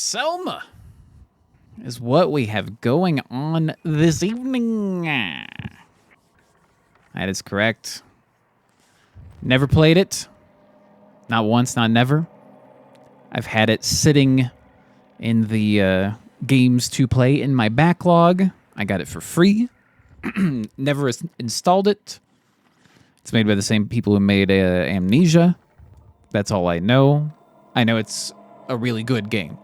SOMA is what we have going on this evening. That is correct. Never played it. Not once, not never. I've had it sitting in the games to play in my backlog. I got it for free. Never installed it. It's made by the same people who made Amnesia. That's all I know. I know it's a really good game.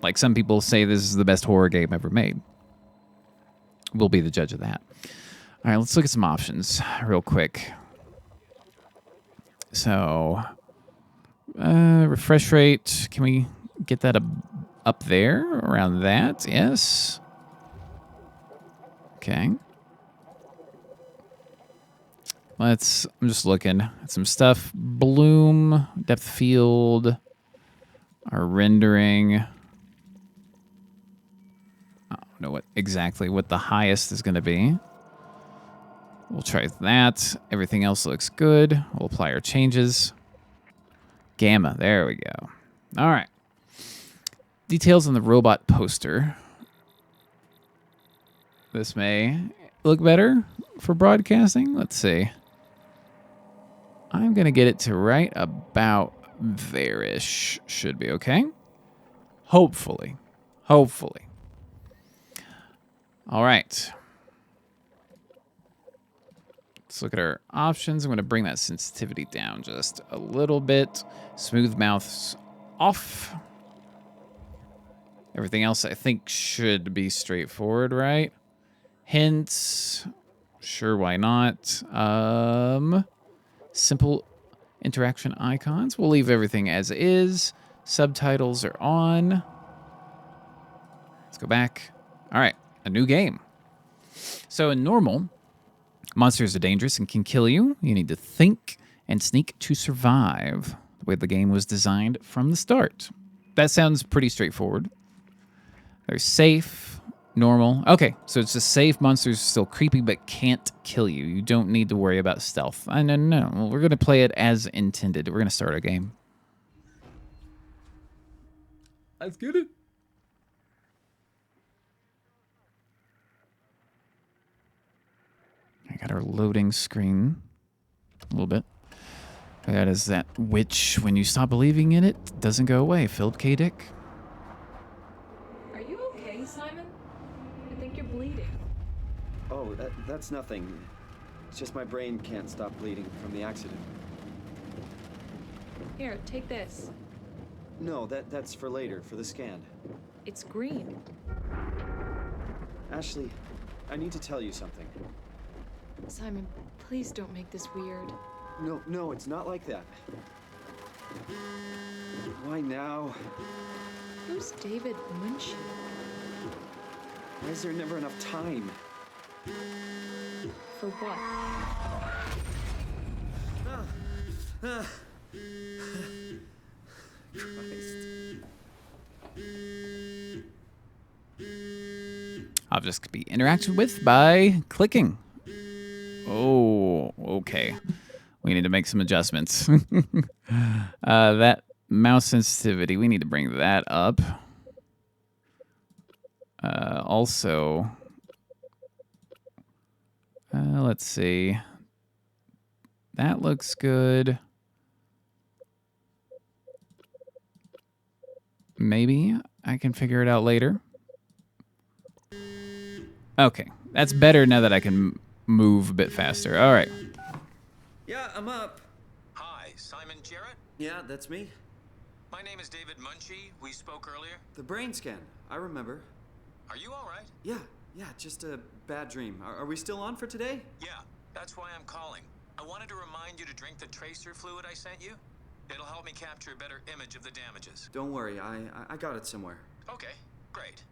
Like some people say this is the best horror game ever made. We'll be the judge of that. All right, let's look at some options real quick. So, refresh rate. Can we get that up there? Around that? Yes. Okay. I'm just looking at some stuff. Bloom, depth field, our rendering. I don't know exactly what the highest is going to be. We'll try that. Everything else looks good. We'll apply our changes. Gamma, there we go. All right. Details on the robot poster. This may look better for broadcasting. Let's see. I'm going to get it to right about there-ish. Should be okay. Hopefully. Hopefully. All right. Let's look at our options. I'm going to bring that sensitivity down just a little bit. Smooth mouths off. Everything else I think should be straightforward, right? Hints. Sure, why not? Simple interaction icons. We'll leave everything as is. Subtitles are on. Let's go back. All right, a new game. So in normal, monsters are dangerous and can kill you. You need to think and sneak to survive. The way the game was designed from the start. That sounds pretty straightforward. They're safe, normal. Okay, so it's just safe. Monsters are still creepy but can't kill you. You don't need to worry about stealth. No. We're going to play it as intended. We're going to start our game. Let's get it. I got our loading screen a little bit. That is that witch, when you stop believing in it, doesn't go away. Philip K. Dick. Are you okay, Simon? I think you're bleeding. Oh, that's nothing. It's just my brain can't stop bleeding from the accident. Here, take this. No, that's for later, for the scan. It's green. Ashley, I need to tell you something. Simon, please don't make this weird. No, it's not like that. Why now? Who's David Munchie? Why is there never enough time? For what? Christ. I'll just be interacted with by clicking. Oh, okay. We need to make some adjustments. That mouse sensitivity, we need to bring that up. Also, let's see. That looks good. Maybe I can figure it out later. Okay, that's better now that I can move a bit faster. All right. Yeah, I'm up. Hi, Simon Jarrett? Yeah, that's me. My name is David Munchie. We spoke earlier. The brain scan. I remember. Are you all right? Yeah, just a bad dream. Are we still on for today? Yeah, that's why I'm calling. I wanted to remind you to drink the tracer fluid I sent you. It'll help me capture a better image of the damages. Don't worry, I got it somewhere. Okay, great.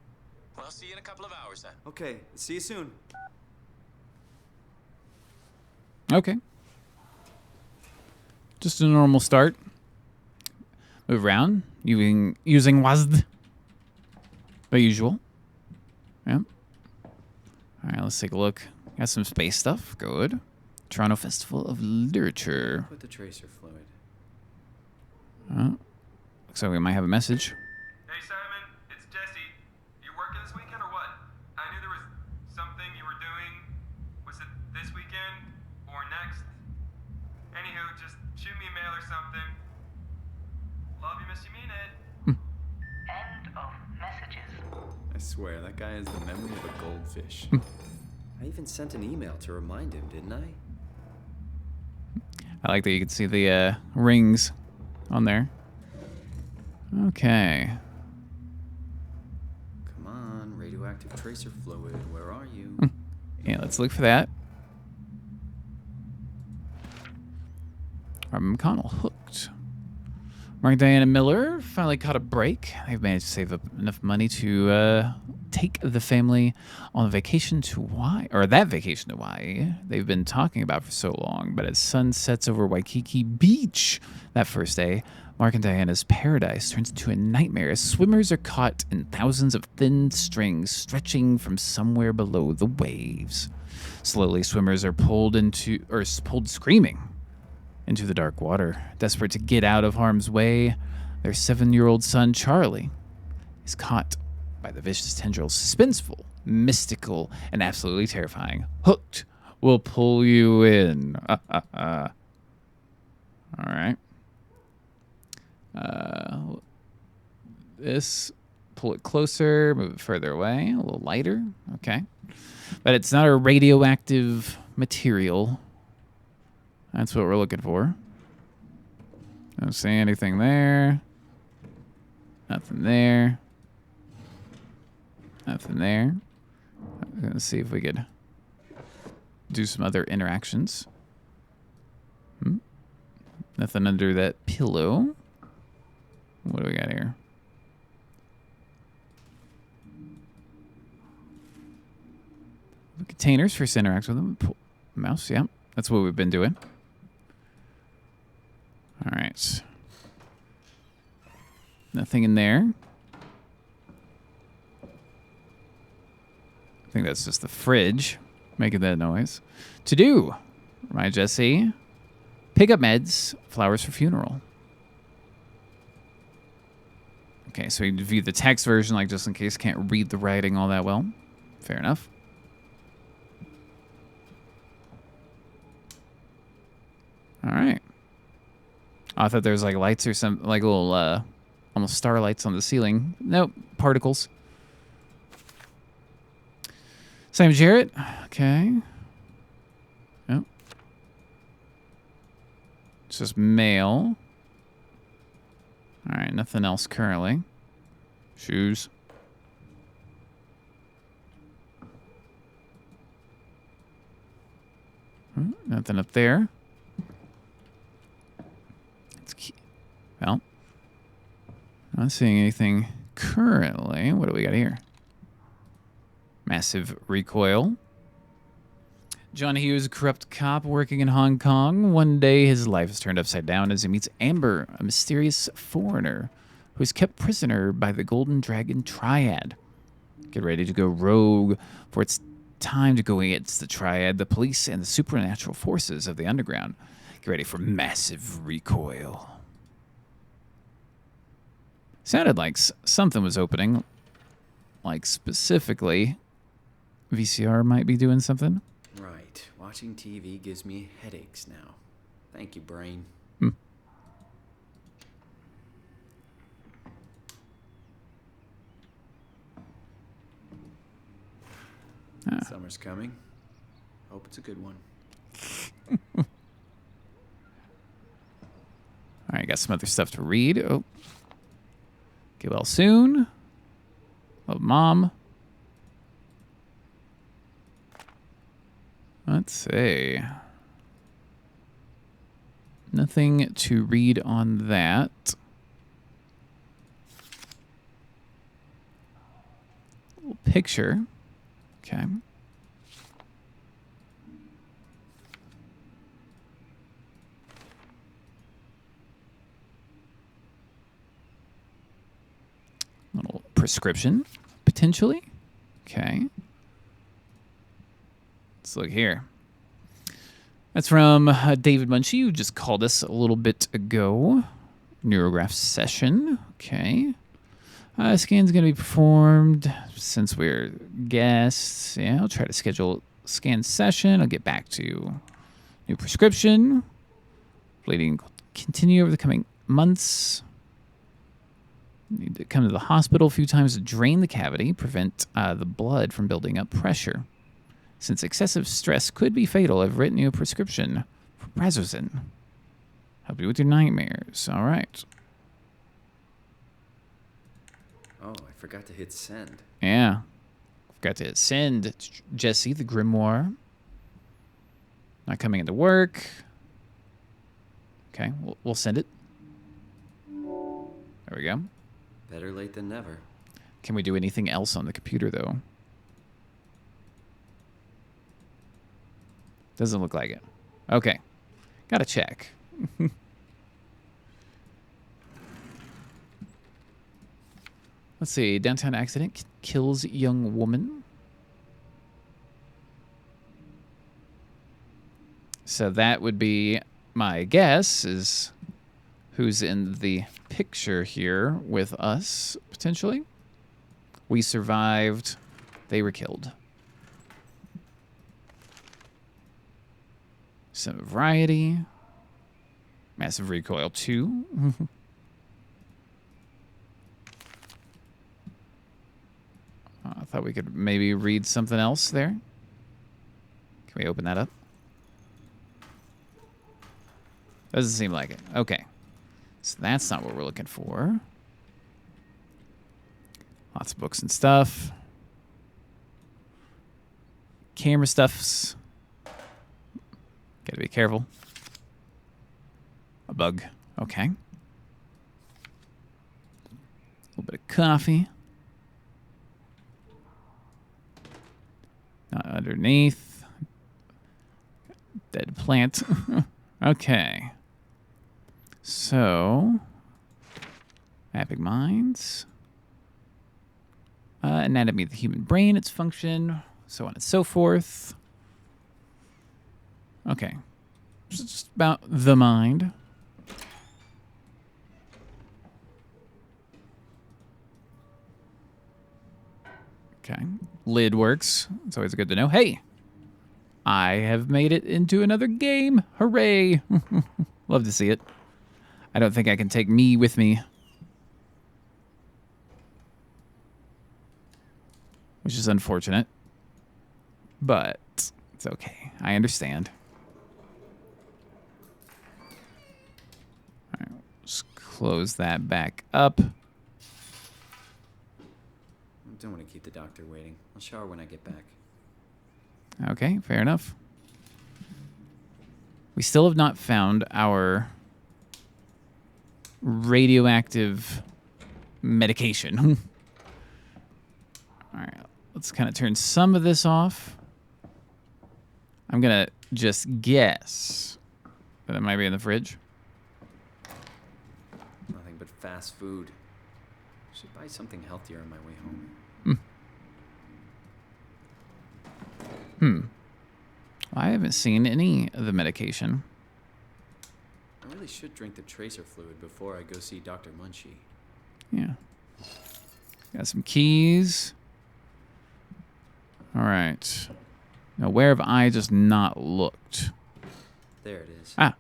Well, I'll see you in a couple of hours then. Okay, see you soon. Okay. Just a normal start. Move around using WASD. The usual. Yeah. All right, let's take a look. Got some space stuff. Good. Toronto Festival of Literature. Put the tracer fluid. Looks like we might have a message. Hey, Simon. End of messages. I swear, that guy has the memory of a goldfish. I even sent an email to remind him, didn't I? I like that you can see the rings on there. Okay. Come on, radioactive tracer fluid, where are you? Yeah, let's look for that. Robin McConnell, hooked. Mark and Diana Miller finally caught a break. They've managed to save up enough money to take the family on a vacation to Hawaii, or that vacation to Hawaii they've been talking about for so long. But as sun sets over Waikiki Beach that first day, Mark and Diana's paradise turns into a nightmare as swimmers are caught in thousands of thin strings stretching from somewhere below the waves. Slowly, swimmers are pulled screaming into the dark water. Desperate to get out of harm's way, their 7-year-old son, Charlie, is caught by the vicious tendrils. Suspenseful, mystical, and absolutely terrifying. Hooked will pull you in. All right. This, pull it closer, move it further away, a little lighter. Okay. But it's not a radioactive material. That's what we're looking for. Don't see anything there. Nothing there. Nothing there. I'm going to see if we could do some other interactions. Nothing under that pillow. What do we got here? The containers, first interact with them. Pull mouse, yeah. That's what we've been doing. All right. Nothing in there. I think that's just the fridge making that noise. To do. Right, Jesse. Pick up meds. Flowers for funeral. Okay, so you view the text version, like just in case can't read the writing all that well. Fair enough. All right. I thought there was like lights or some like little almost starlights on the ceiling. Nope, particles. Sam Jarrett. Okay. Nope. It's just mail. All right, nothing else currently. Shoes. Nothing up there. Well, not seeing anything currently. What do we got here? Massive recoil. John Hughes, a corrupt cop working in Hong Kong. One day, his life is turned upside down as he meets Amber, a mysterious foreigner who is kept prisoner by the Golden Dragon Triad. Get ready to go rogue, for it's time to go against the Triad, the police, and the supernatural forces of the underground. Get ready for massive recoil. Sounded like something was opening. Like specifically, VCR might be doing something. Right. Watching TV gives me headaches now. Thank you, brain. Summer's coming. Hope it's a good one. All right, got some other stuff to read. Oh. Get well soon. Love, Mom. Let's see. Nothing to read on that. Little picture. Okay. Little prescription, potentially. Okay. Let's look here. That's from David Munchie, who just called us a little bit ago. Neurograph session. Okay. Scan's going to be performed since we're guests. Yeah, I'll try to schedule a scan session. I'll get back to new prescription. Bleeding continue over the coming months. Need to come to the hospital a few times to drain the cavity, prevent the blood from building up pressure. Since excessive stress could be fatal, I've written you a prescription for Prazosin. Help you with your nightmares. All right. Oh, I forgot to hit send. Yeah. Forgot to send Jesse the grimoire. Not coming into work. Okay, we'll send it. There we go. Better late than never. Can we do anything else on the computer, though? Doesn't look like it. Okay. Gotta check. Let's see. Downtown accident kills young woman. So that would be my guess is who's in the picture here with us, potentially. We survived. They were killed. Some variety. Massive recoil 2. I thought we could maybe read something else there. Can we open that up? Doesn't seem like it. Okay. So that's not what we're looking for. Lots of books and stuff. Camera stuffs. Gotta be careful. A bug. Okay. A little bit of coffee. Not underneath. Dead plant. Okay. So, mapping minds. Anatomy of the human brain, its function, so on and so forth. Okay. So it's just about the mind. Okay. Lid works. It's always good to know. Hey! I have made it into another game. Hooray! Love to see it. I don't think I can take me with me. Which is unfortunate. But it's okay. I understand. All right, let's close that back up. I don't want to keep the doctor waiting. I'll shower when I get back. Okay, fair enough. We still have not found our radioactive medication. All right, let's kind of turn some of this off. I'm going to just guess that it might be in the fridge. Nothing but fast food. Should buy something healthier on my way home. I haven't seen any of the medication. I really should drink the tracer fluid before I go see Dr. Munchie. Yeah. Got some keys. All right. Now, where have I just not looked? There it is. Ah,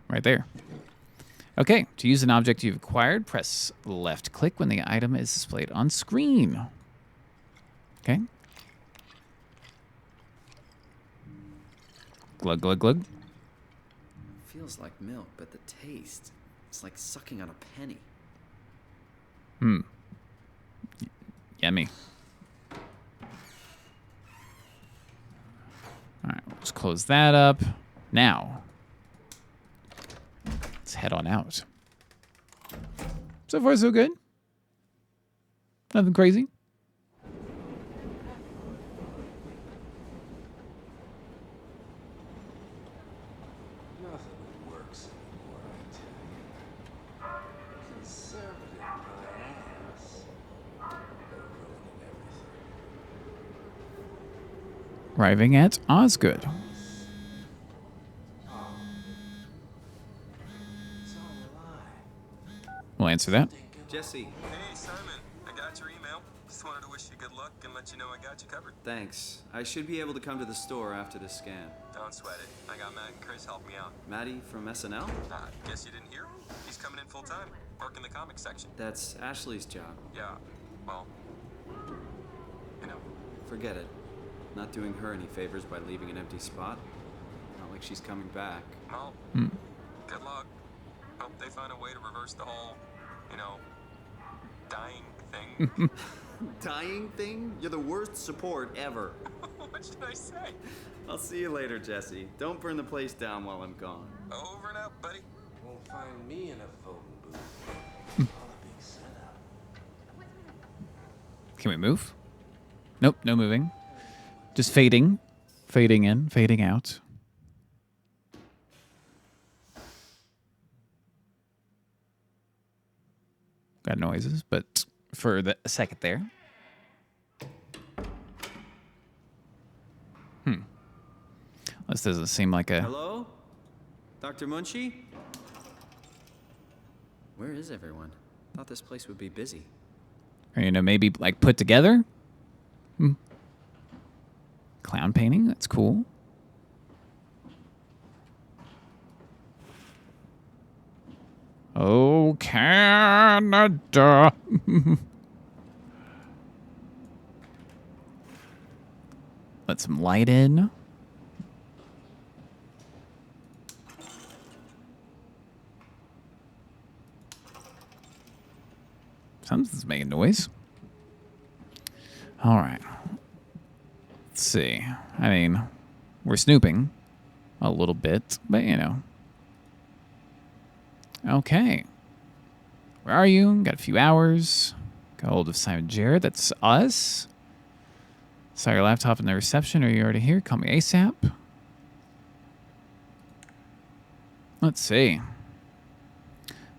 right there. Okay, to use an object you've acquired, press left click when the item is displayed on screen. Okay. Glug, glug, glug. Feels like milk, but the taste, it's like sucking on a penny. Yummy. All right, let's close that up. Now, let's head on out. So far, so good. Nothing crazy. Nothing works anymore, I tell you. Conservative plans. They're ruining everything. Arriving at Osgood. It's all a lie. We'll answer that. Jesse, Hey, Simon. I got your email. Just wanted to wish you good luck and let you know I got you covered. thanks. I should be able to come to the store after the scan. Don't sweat it. I got Matt and Chris helping me out. Maddie from SNL? Guess you didn't hear? He's coming in full time. work in the comic section. That's Ashley's job. Yeah, well, you know. Forget it. Not doing her any favors by leaving an empty spot. Not like she's coming back. Well, good luck. Hope they find a way to reverse the whole, dying thing. Dying thing? You're the worst support ever. What should I say? I'll see you later, Jesse. Don't burn the place down while I'm gone. Over and out, buddy. Won't find me in a phone booth. All a big setup. Can we move? Nope, no moving. Just fading. Fading in, fading out. Got noises, but for a second there. This doesn't seem like a... Hello? Dr. Munchie? Where is everyone? Thought this place would be busy. Or, maybe like put together? Clown painting, that's cool. Oh, Canada. Let some light in. Something's making noise. All right. Let's see. I mean, we're snooping a little bit, but Okay. Where are you? Got a few hours. Got hold of Simon Jarrett. That's us. Saw your laptop in the reception. Are you already here? Call me ASAP. Let's see.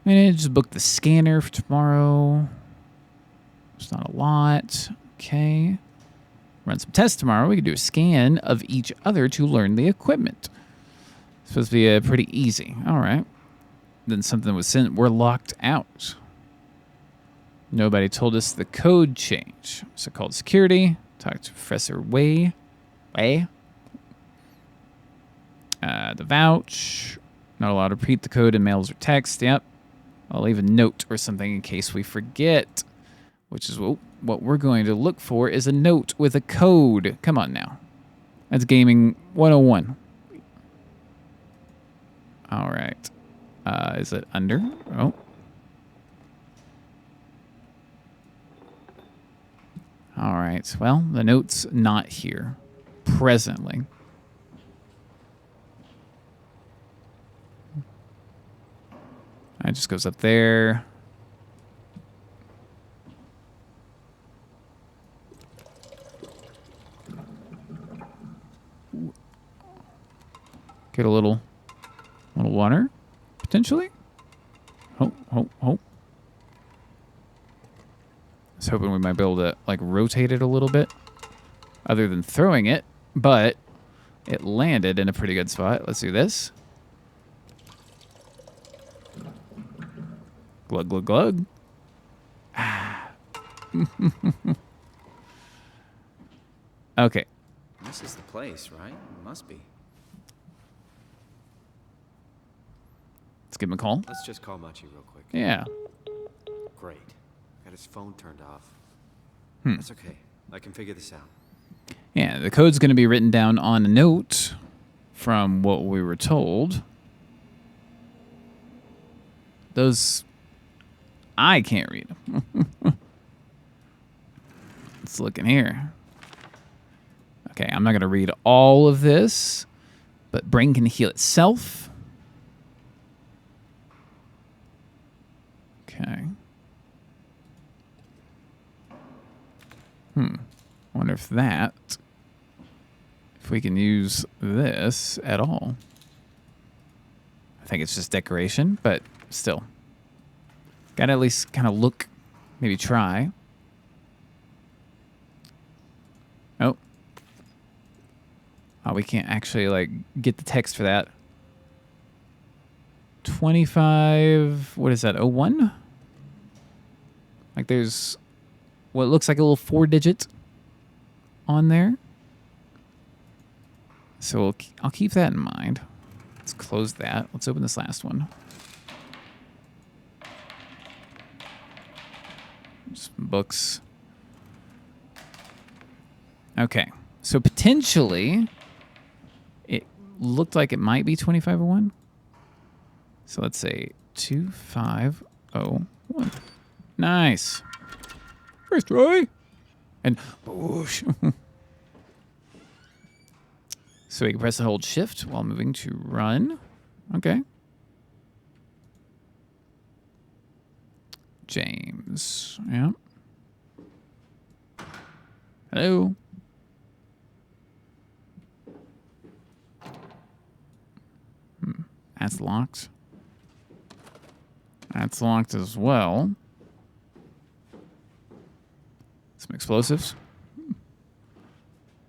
Manage to book the scanner for tomorrow. It's not a lot. Okay. Run some tests tomorrow. We can do a scan of each other to learn the equipment. It's supposed to be pretty easy. All right. Then something was sent. We're locked out. Nobody told us the code change. So called security. Talked to Professor Way. The vouch. Not allowed to repeat the code in mails or text. Yep. I'll leave a note or something in case we forget. Which is what we're going to look for is a note with a code. Come on now. That's Gaming 101. All right. Is it under? Oh. All right. Well, the note's not here presently. It just goes up there. Get a little water, potentially. Oh. I was hoping we might be able to rotate it a little bit, other than throwing it, but it landed in a pretty good spot. Let's do this. Glug, glug, glug. Okay. This is the place, right? Must be. Let's give him a call. Let's just call Machi real quick. Yeah. Great. Got his phone turned off. That's okay. I can figure this out. Yeah, the code's going to be written down on a note from what we were told. Those... I can't read them. Let's look in here. Okay, I'm not going to read all of this, but brain can heal itself. Okay. Wonder if we can use this at all. I think it's just decoration, but still. Gotta at least kind of look, maybe try. Oh. Oh, we can't actually, get the text for that. 25, what is that, 01? There's what looks like a little 4-digit on there. So I'll keep that in mind. Let's close that. Let's open this last one. Some books. Okay. So potentially, it looked like it might be 2501. So let's say 2501. Nice. First try. And whoosh. So we can press and hold shift while moving to run. Okay. James. Yeah. Hello. That's locked. That's locked as well. Some explosives.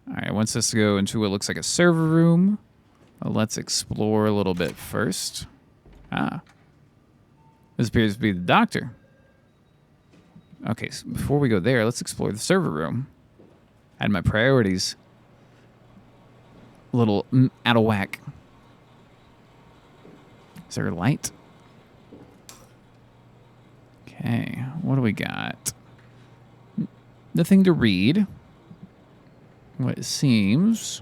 All right, it wants us to go into what looks like a server room. Let's explore a little bit first. Ah. This appears to be the doctor. Okay, so before we go there, let's explore the server room. I had my priorities a little out of whack. Is there a light? Okay, what do we got? Nothing to read. What it seems.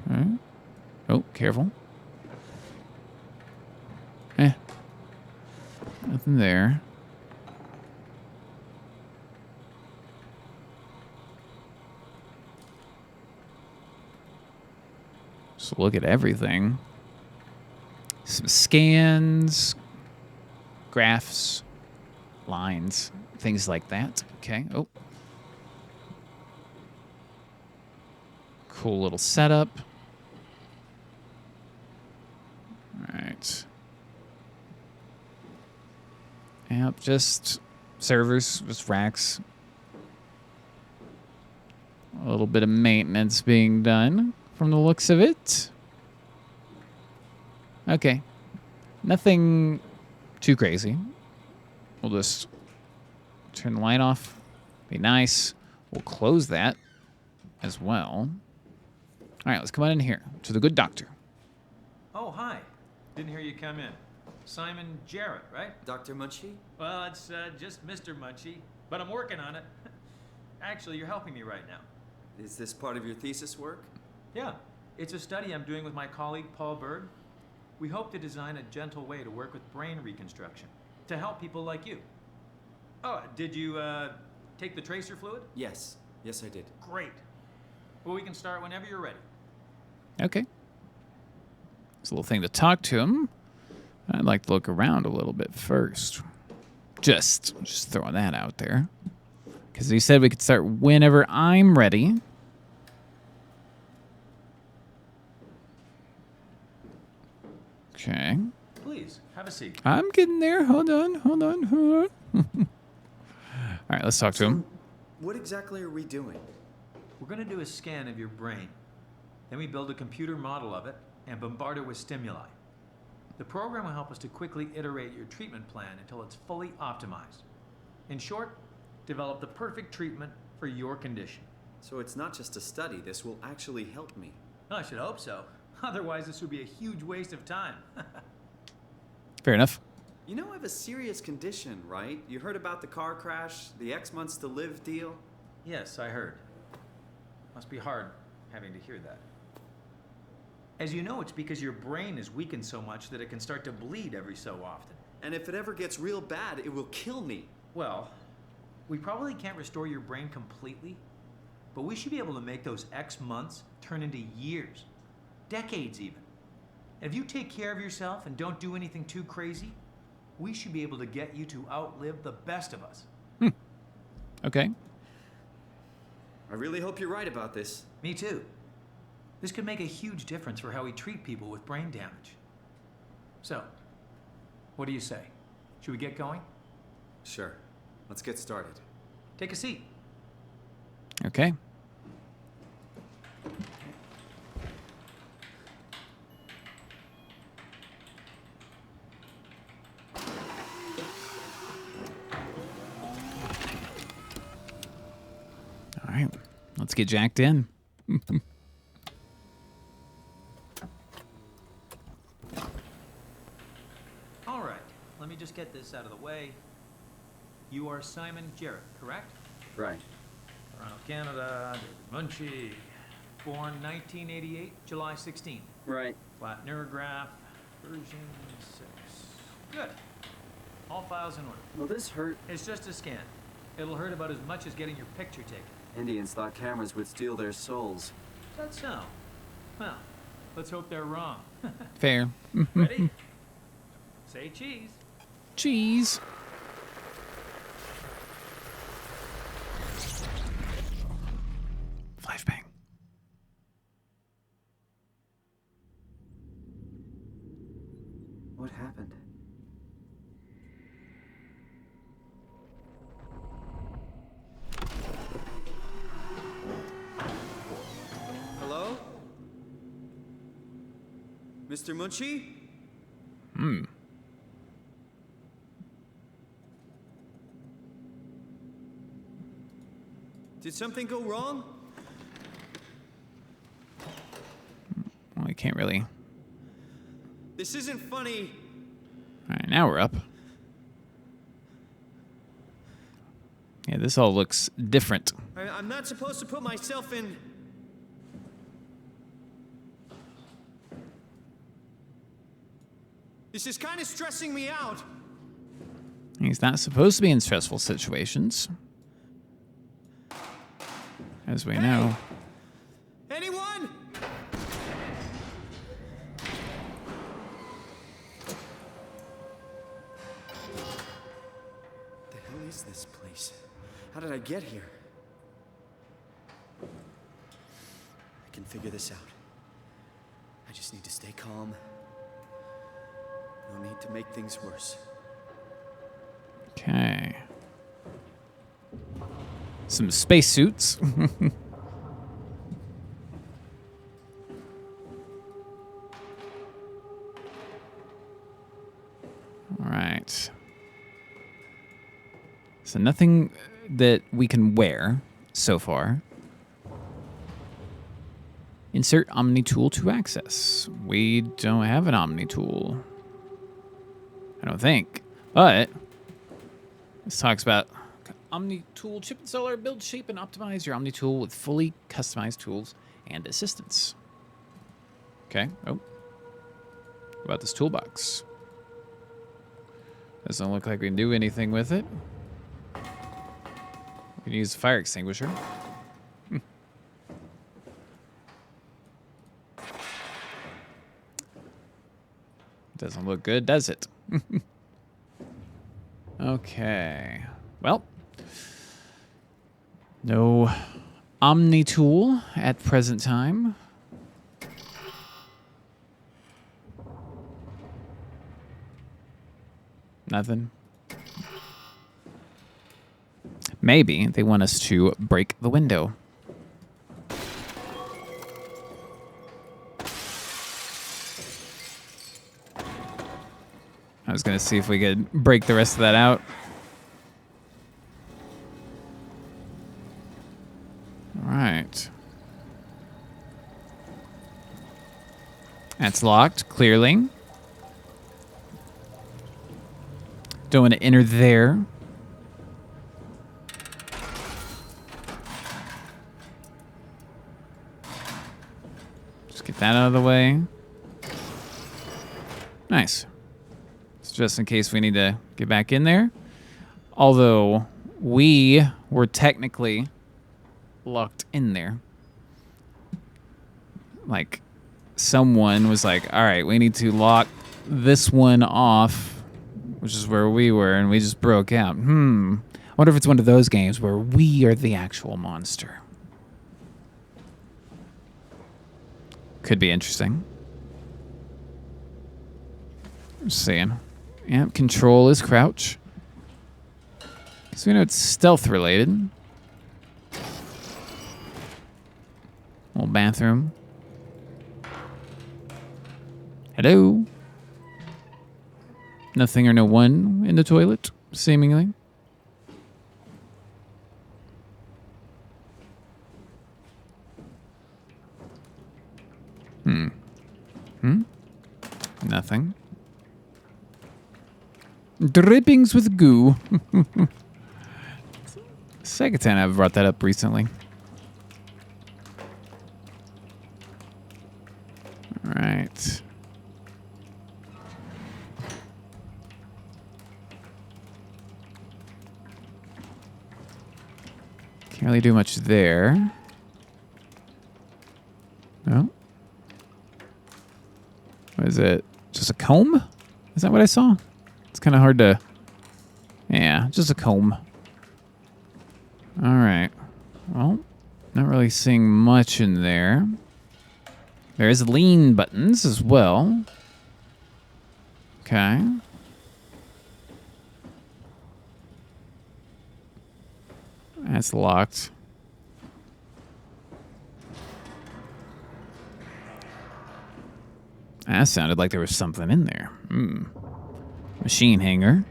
All right. Oh, careful. Nothing there. Just look at everything. Some scans, graphs, lines, things like that. Okay. Oh. Cool little setup. All right. Yep, just servers, just racks. A little bit of maintenance being done from the looks of it. Okay. Nothing too crazy. We'll just turn the light off. Be nice. We'll close that as well. All right, let's come on in here to the good doctor. Oh, hi. Didn't hear you come in. Simon Jarrett, right? Dr. Munchie? Well, it's just Mr. Munchie, but I'm working on it. Actually, you're helping me right now. Is this part of your thesis work? Yeah, it's a study I'm doing with my colleague Paul Bird. We hope to design a gentle way to work with brain reconstruction to help people like you. Oh, did you take the tracer fluid? Yes. Yes, I did. Great. Well, we can start whenever you're ready. Okay. It's a little thing to talk to him. I'd like to look around a little bit first. Just throwing that out there. Because he said we could start whenever I'm ready. Okay. Please, have a seat. I'm getting there. Hold on. All right, let's talk to him. What exactly are we doing? We're going to do a scan of your brain. Then we build a computer model of it and bombard it with stimuli. The program will help us to quickly iterate your treatment plan until it's fully optimized. In short, develop the perfect treatment for your condition. So it's not just a study. This will actually help me. I should hope so. Otherwise, this would be a huge waste of time. Fair enough. You know I have a serious condition, right? You heard about the car crash, the X months to live deal? Yes, I heard. Must be hard having to hear that. As you know, it's because your brain is weakened so much that it can start to bleed every so often. And if it ever gets real bad, it will kill me. Well, we probably can't restore your brain completely, but we should be able to make those X months turn into years, decades even. And if you take care of yourself and don't do anything too crazy, we should be able to get you to outlive the best of us. Okay. I really hope you're right about this. Me too. This could make a huge difference for how we treat people with brain damage. So, what do you say? Should we get going? Sure. Let's get started. Take a seat. Okay. All right. Let's get jacked in. All right. get this out of the way. You are Simon Jarrett, correct? Right. Toronto, Canada, David Munchie. Born 1988, July 16. Right. Flat neurograph, version 6. Good. All files in order. Will this hurt? It's just a scan. It'll hurt about as much as getting your picture taken. Indians thought cameras would steal their souls. Is that so? Well, let's hope they're wrong. Fair. Ready? Say cheese. Cheese. Flashbang. What happened? Hello? Mr. Munchie? Did something go wrong? Well, I can't really. This isn't funny. All right, now we're up. Yeah, this all looks different. I'm not supposed to put myself in... This is kind of stressing me out. He's not supposed to be in stressful situations, as we know. Anyone? The hell is this place? How did I get here? I can figure this out. I just need to stay calm. No need to make things worse. Okay. Some spacesuits. All right. So nothing that we can wear so far. Insert Omni tool to access. We don't have an Omni tool. I don't think. But this talks about Omni tool chip installer. Build, shape, and optimize your Omni tool with fully customized tools and assistance. Okay. Oh. What about this toolbox? Doesn't look like we can do anything with it. We can use a fire extinguisher. Doesn't look good, does it? Okay. Well, no Omni tool at present time. Nothing. Maybe they want us to break the window. I was going to see if we could break the rest of that out. All right. That's locked, clearly. Don't want to enter there. Just get that out of the way. Nice. Just in case we need to get back in there. Although we were technically locked in there. Like someone was like, all right, we need to lock this one off, which is where we were, and we just broke out. I wonder if it's one of those games where we are the actual monster. Could be interesting. Just saying. Yep, control is crouch. So we know it's stealth related. Little bathroom. Hello? Nothing or no one in the toilet, seemingly. Nothing. Drippings with goo. Second time I've brought that up recently. All right. Can't really do much there. No. What is it? Just a comb? Is that what I saw? It's kind of hard to... Yeah, just a comb. All right. Well, not really seeing much in there. There's lean buttons as well. Okay. That's locked. That sounded like there was something in there. Machine hanger.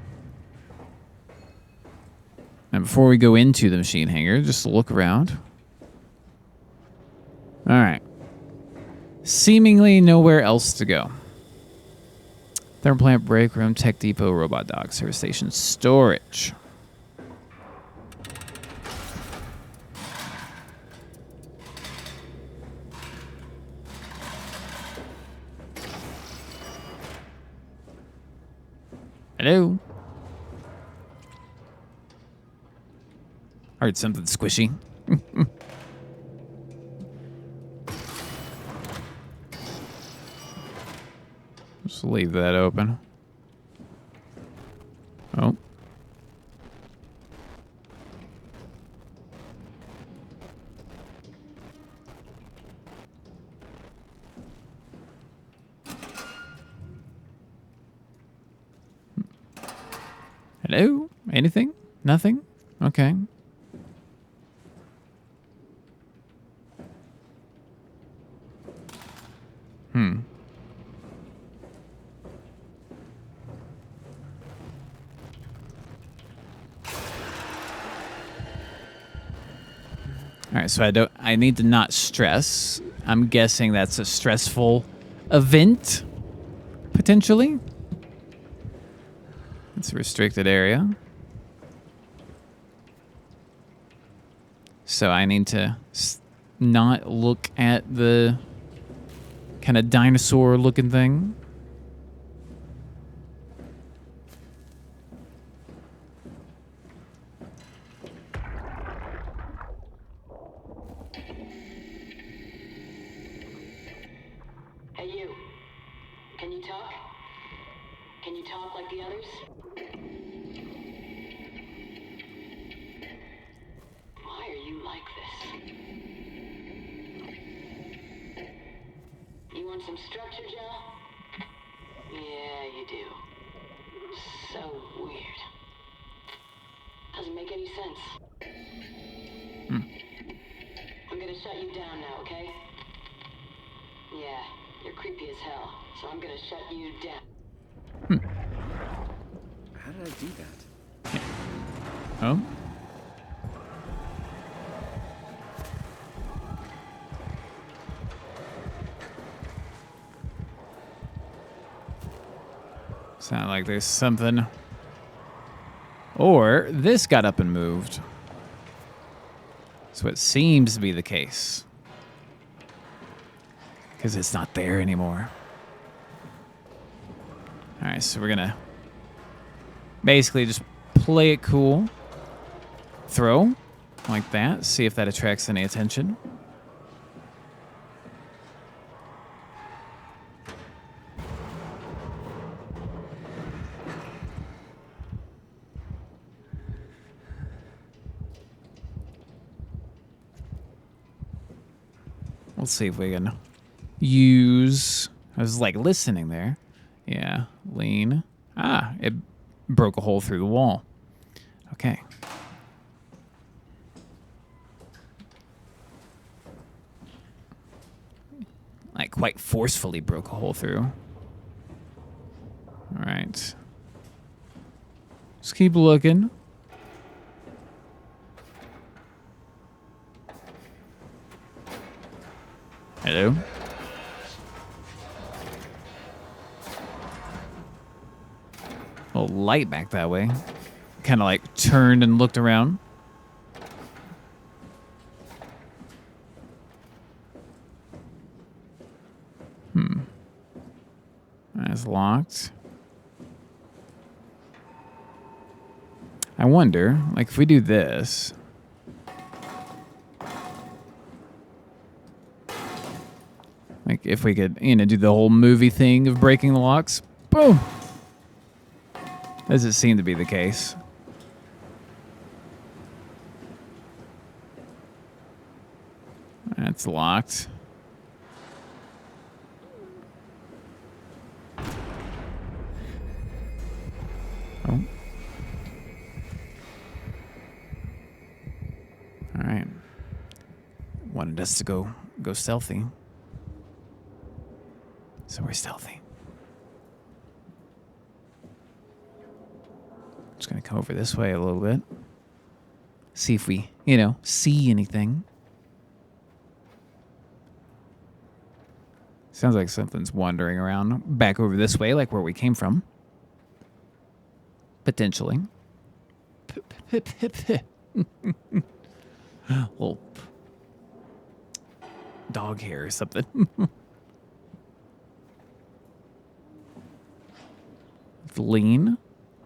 And before we go into the machine hanger, just look around. All right. Seemingly nowhere else to go. Thermal plant, break room, tech depot, robot dog, service station, storage. Hello? Heard something squishy. Just leave that open. Oh. Hello? Anything? Nothing? Okay. All right, so I need to not stress. I'm guessing that's a stressful event, potentially. It's a restricted area. So I need to not look at the kind of dinosaur-looking thing. Hey, you. Can you talk? Can you talk like the others? Why are you like this? You want some structure, Joe? Yeah, you do. So weird. Doesn't make any sense. I'm gonna shut you down now, okay? Yeah, you're creepy as hell, so I'm gonna shut you down. How did I do that? Oh? Sound like there's something. Or this got up and moved. That's what seems to be the case. Because it's not there anymore. All right, so we're going to basically just play it cool. Throw like that. See if that attracts any attention. Let's see if we can use... I was like listening there. Yeah, lean. Ah, it broke a hole through the wall. Okay. Like quite forcefully broke a hole through. All right. Just keep looking. Hello? A light back that way. Kind of like turned and looked around. That's locked. I wonder, like, if we do this. Like, if we could, you know, do the whole movie thing of breaking the locks. Boom! Doesn't seem to be the case. That's locked. Oh. All right. Wanted us to go stealthy. So we're stealthy. Just gonna come over this way a little bit. See if we, you know, see anything. Sounds like something's wandering around back over this way, like where we came from. Potentially. Little dog hair or something. Lean.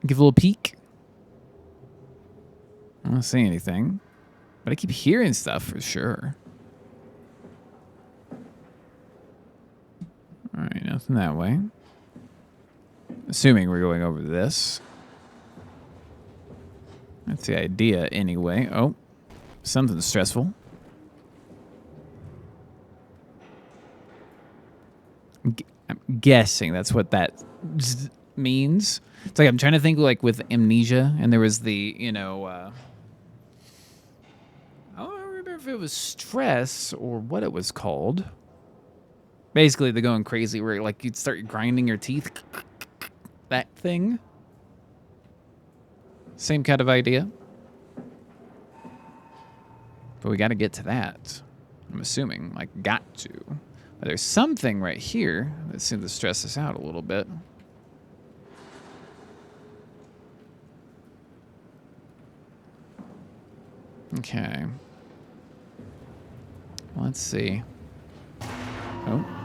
Give a little peek. I don't see anything. But I keep hearing stuff for sure. Alright, nothing that way. Assuming we're going over this. That's the idea anyway. Oh, something stressful. I'm guessing that's what that means. It's like I'm trying to think like with amnesia, and there was the, you know, I don't remember if it was stress or what it was called. Basically, they're going crazy where like you'd start grinding your teeth. That thing. Same kind of idea. But we got to get to that. I'm assuming, like, got to. But there's something right here that seems to stress us out a little bit. Okay. Let's see. Oh.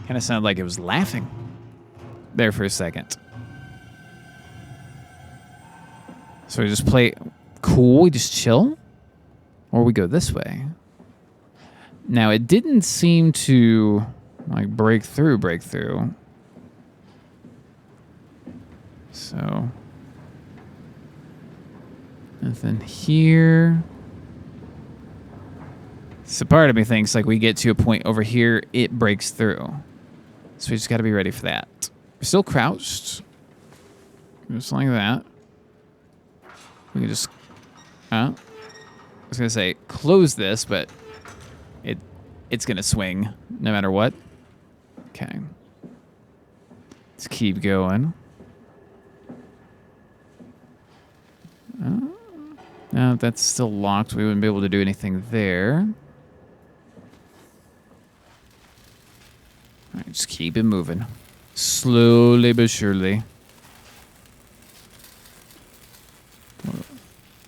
Kind of sounded like it was laughing there for a second. So we just play cool, we just chill? Or we go this way? Now, it didn't seem to, like, break through. So, nothing here. So part of me thinks, like, we get to a point over here, it breaks through. So we just got to be ready for that. We're still crouched. Just like that. We can just... I was going to say, close this, but it's going to swing no matter what. Okay. Let's keep going. No, that's still locked. We wouldn't be able to do anything there. All right, just keep it moving. Slowly but surely.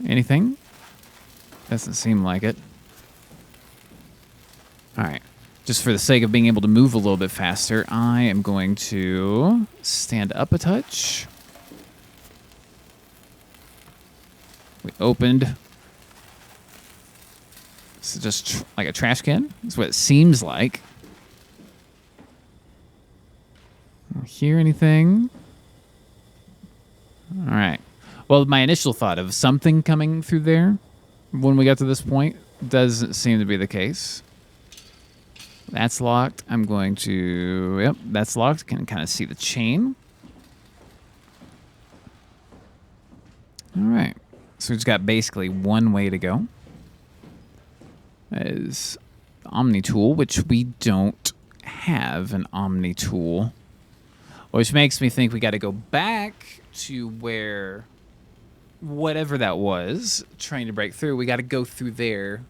Anything? Doesn't seem like it. All right. Just for the sake of being able to move a little bit faster, I am going to stand up a touch. We opened. This is just like a trash can. That's what it seems like. Don't hear anything. All right. Well, my initial thought of something coming through there when we got to this point doesn't seem to be the case. That's locked. I'm going to... Yep, that's locked. Can kind of see the chain. All right. So we've got basically one way to go. That is the Omni tool, which we don't have an Omni tool. Which makes me think we got to go back to where whatever that was trying to break through. We got to go through there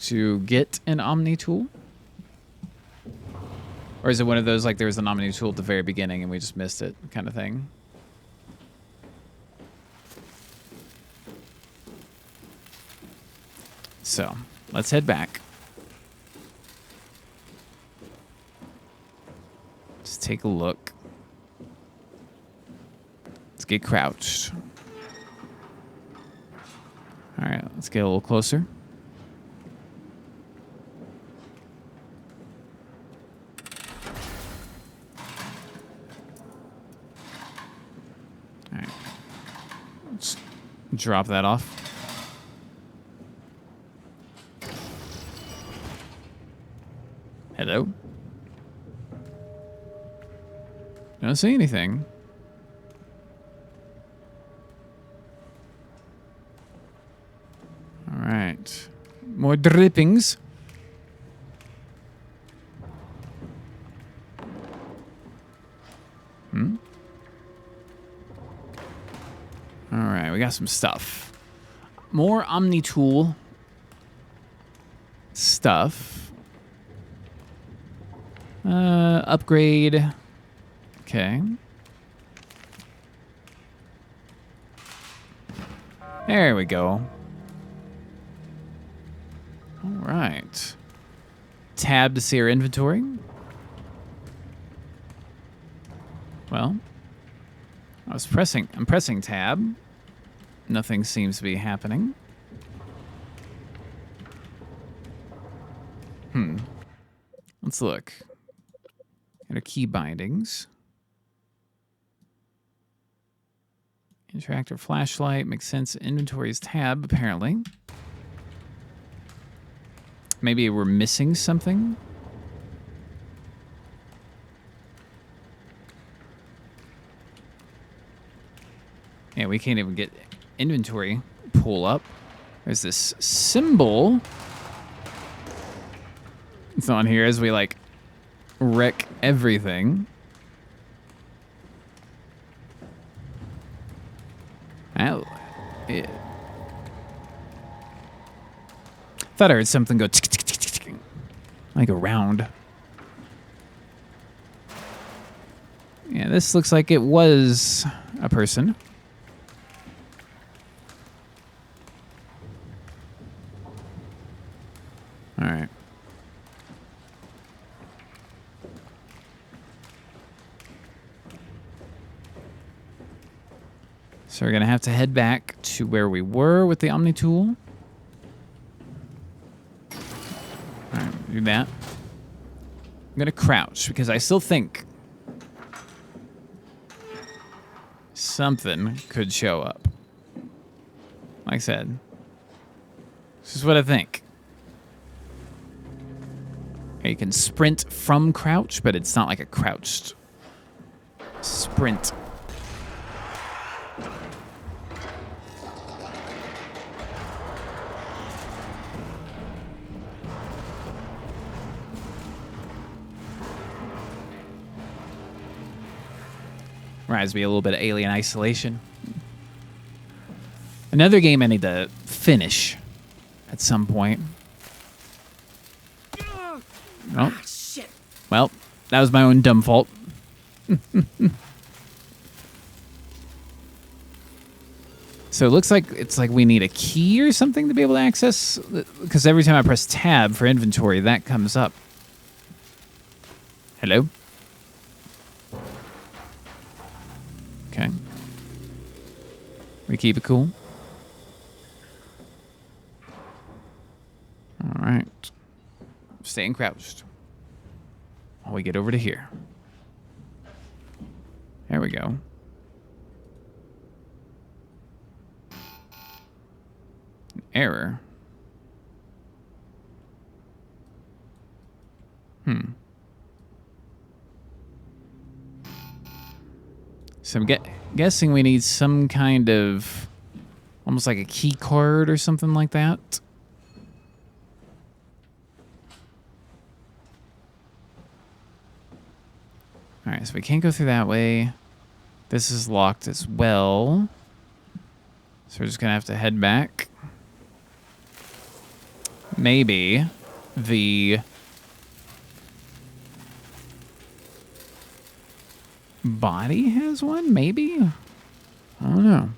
to get an Omni tool. Or is it one of those like there was an Omni tool at the very beginning and we just missed it kind of thing? So let's head back. Let's take a look. Let's get crouched. All right, let's get a little closer. All right. Let's drop that off. Hello? Don't see anything. All right. More drippings. All right, we got some stuff. More Omni tool stuff. Upgrade. Okay. There we go. All right. Tab to see our inventory. Well, I'm pressing tab. Nothing seems to be happening. Let's look at our key bindings. Interactive flashlight makes sense. Inventories tab, apparently. Maybe we're missing something. Yeah, we can't even get inventory pull up. There's this symbol. It's on here as we like wreck everything. Oh, yeah. Thought I heard something go like around. Yeah, this looks like it was a person. All right. So we're going to have to head back to where we were with the Omni tool. All right, do that. I'm going to crouch because I still think something could show up. Like I said, this is what I think. You can sprint from crouch, but it's not like a crouched sprint. Reminds me a little bit of Alien Isolation. Another game I need to finish at some point. Oh, shit. Well, that was my own dumb fault. So it looks like it's like we need a key or something to be able to access, because every time I press tab for inventory, that comes up. Hello? Okay. We keep it cool. All right. Staying crouched. While we get over to here. There we go. Error. So I'm guessing we need some kind of almost like a key card or something like that. All right, so we can't go through that way. This is locked as well. So we're just going to have to head back. Maybe the body has one? Maybe? I don't know.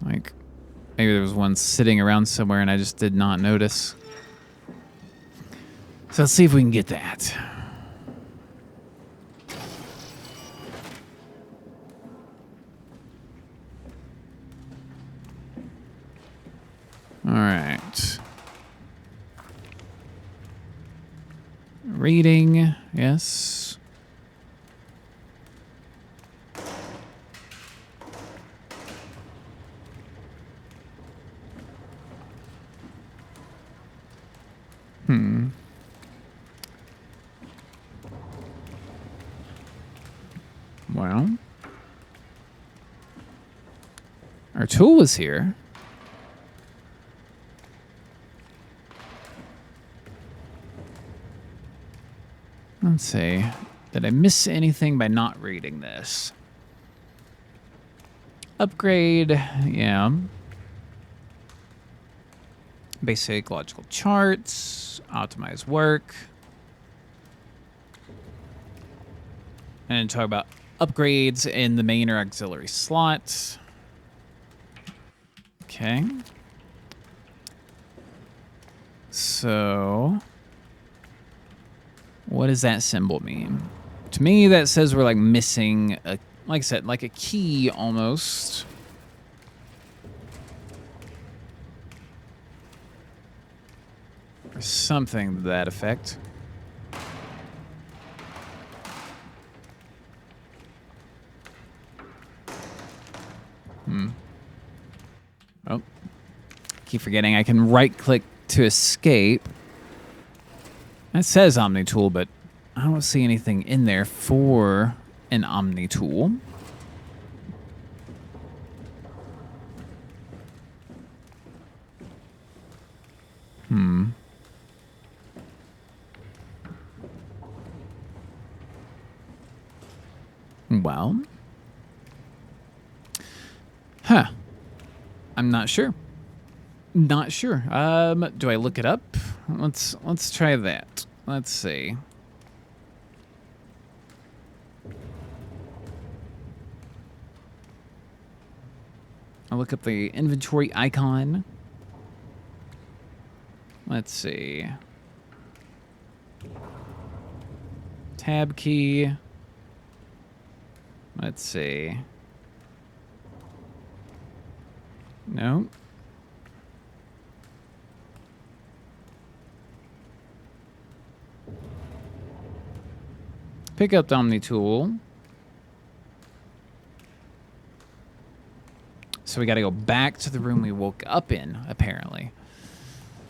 Like, maybe there was one sitting around somewhere and I just did not notice. So let's see if we can get that. All right. Reading, yes. Well, our tool was here. Let's see. Did I miss anything by not reading this? Upgrade, yeah. Basic logical charts, optimize work. And talk about upgrades in the main or auxiliary slots. Okay. So, what does that symbol mean? To me, that says we're like missing a, like I said, like a key almost. Or something to that effect. Oh, keep forgetting I can right-click to escape. That says Omni Tool, but I don't see anything in there for an Omni Tool. Well. Huh. I'm not sure. Not sure. Do I look it up? Let's try that. Let's see. I'll look up the inventory icon. Let's see. Tab key. Let's see. No. Pick up the Omni Tool. So we got to go back to the room we woke up in, apparently.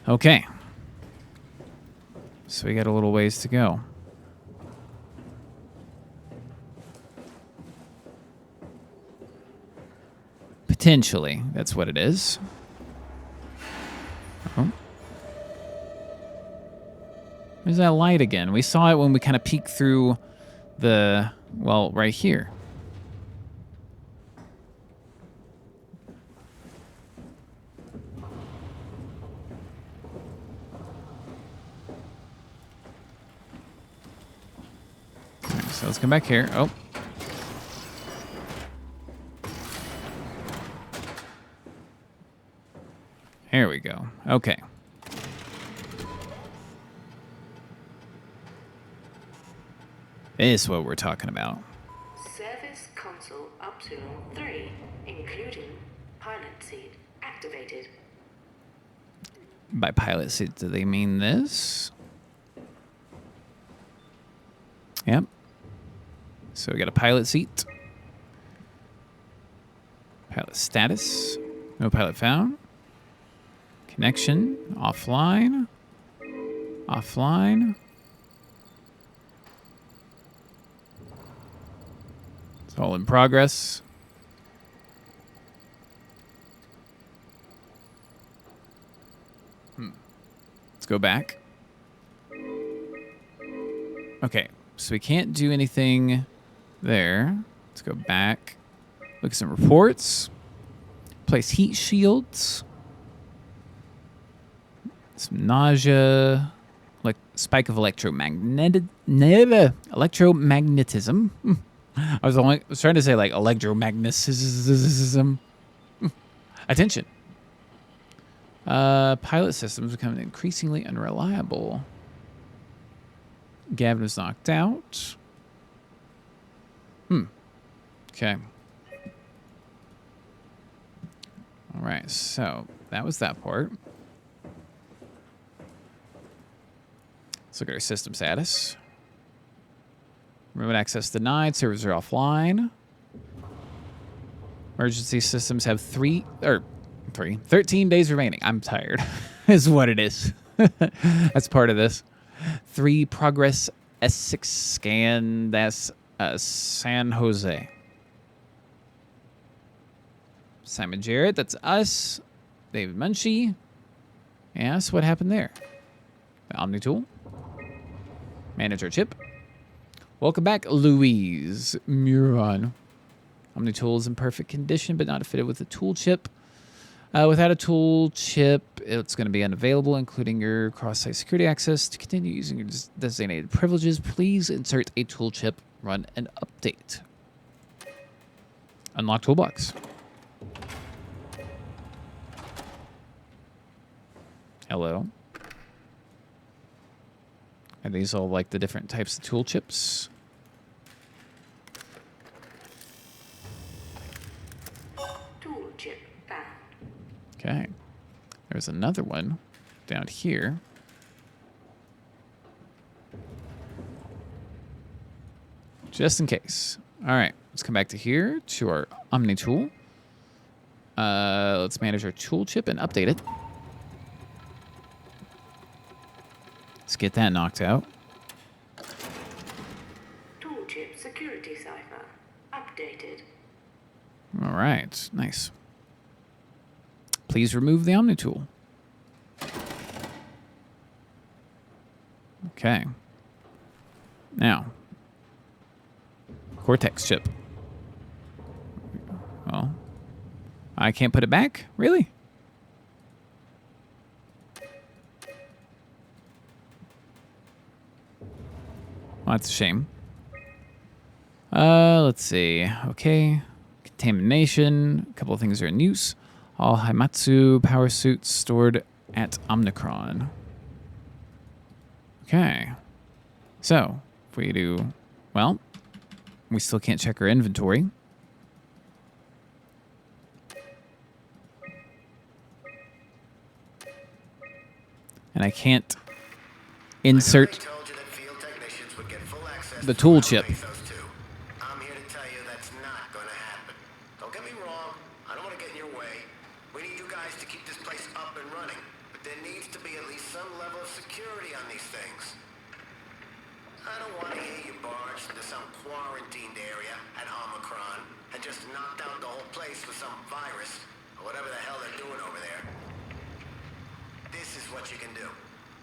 Okay. So we got a little ways to go. Potentially, that's what it is. Oh. There's that light again. We saw it when we kind of peeked through the, well, right here. Okay, so let's come back here. Oh. Here we go. Okay. This is what we're talking about. Service console Upsilon 3, including pilot seat, activated. By pilot seat, do they mean this? Yep. So we got a pilot seat. Pilot status. No pilot found. Connection. Offline. Offline. It's all in progress. Let's go back. Okay, so we can't do anything there. Let's go back. Look at some reports. Place heat shields. Some nausea. Like spike of electromagnetism. I was trying to say like electromagnetism. Attention. Pilot systems becoming increasingly unreliable. Gavin was knocked out. Okay. All right, so that was that part. Let's look at our system status. Remote access denied. Servers are offline. Emergency systems have 13 days remaining. I'm tired, is what it is. That's part of this. 3 progress S6 scan. That's San Jose. Simon Jarrett, that's us. David Munchie. Yes, what happened there? The Omni tool. Manager chip. Welcome back, Louise Muron. Omni tool is in perfect condition, but not fitted with a tool chip. Without a tool chip, it's going to be unavailable, including your cross-site security access. To continue using your designated privileges, please insert a tool chip, run an update. Unlock toolbox. Hello. Are these all like the different types of tool chips? Tool chip found. Okay. There's another one down here. Just in case. All right. Let's come back to here to our Omni tool. Let's manage our tool chip and update it. Let's get that knocked out. Tool chip security cipher updated. All right. Nice. Please remove the Omni tool. Okay. Now, Cortex chip. Well, I can't put it back? Really? Well, that's a shame. Let's see. Okay. Contamination. A couple of things are in use. All Haimatsu power suits stored at Omnicron. Okay. So, if we do... Well, we still can't check our inventory. And I can't insert the tool chip. I'm here to tell you that's not gonna happen. Don't get me wrong, I don't want to get in your way. We need you guys to keep this place up and running, but there needs to be at least some level of security on these things. I don't want to hear you barged into some quarantined area at Omicron and just knocked out the whole place with some virus or whatever the hell they're doing over there. This is what you can do.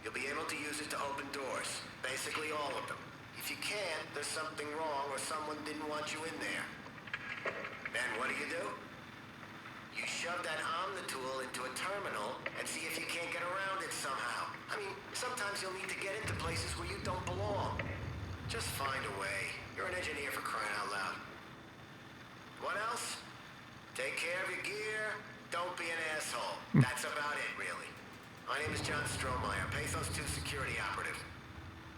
You'll be able to use it to open doors, basically all of them. If you can't, there's something wrong or someone didn't want you in there. Then what do? You shove that Omni tool into a terminal and see if you can't get around it somehow. I mean, sometimes you'll need to get into places where you don't belong. Just find a way. You're an engineer, for crying out loud. What else? Take care of your gear. Don't be an asshole. That's about it, really. My name is John Strohmeyer, Pathos 2 security operative.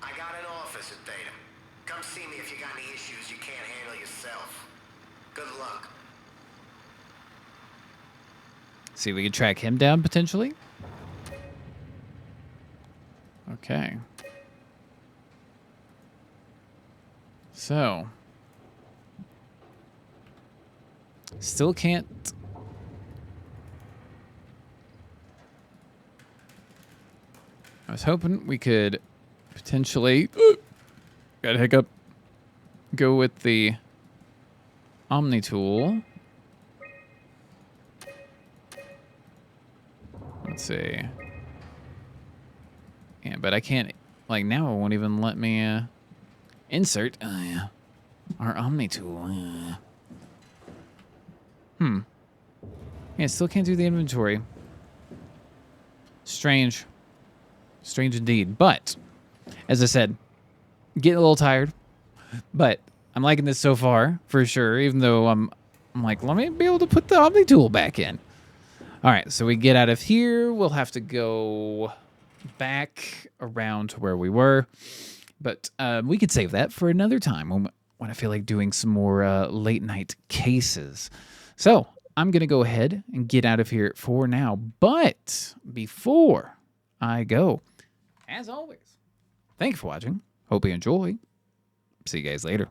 I got an office at Theta. Come see me if you got any issues you can't handle yourself. Good luck. See if we can track him down, potentially. Okay. So. Still can't... I was hoping we could potentially... got a hiccup. Go with the Omni tool. Let's see. Yeah, but I can't... Like, now it won't even let me insert. Oh, yeah. Our Omni tool. Yeah, still can't do the inventory. Strange. Strange indeed. But, as I said, getting a little tired. But I'm liking this so far, for sure, even though I'm like, let me be able to put the Omni tool back in. All right, so we get out of here. We'll have to go back around to where we were. But we could save that for another time when I feel like doing some more late night cases. So I'm going to go ahead and get out of here for now. But before I go, as always, thank you for watching. Hope you enjoy. See you guys later.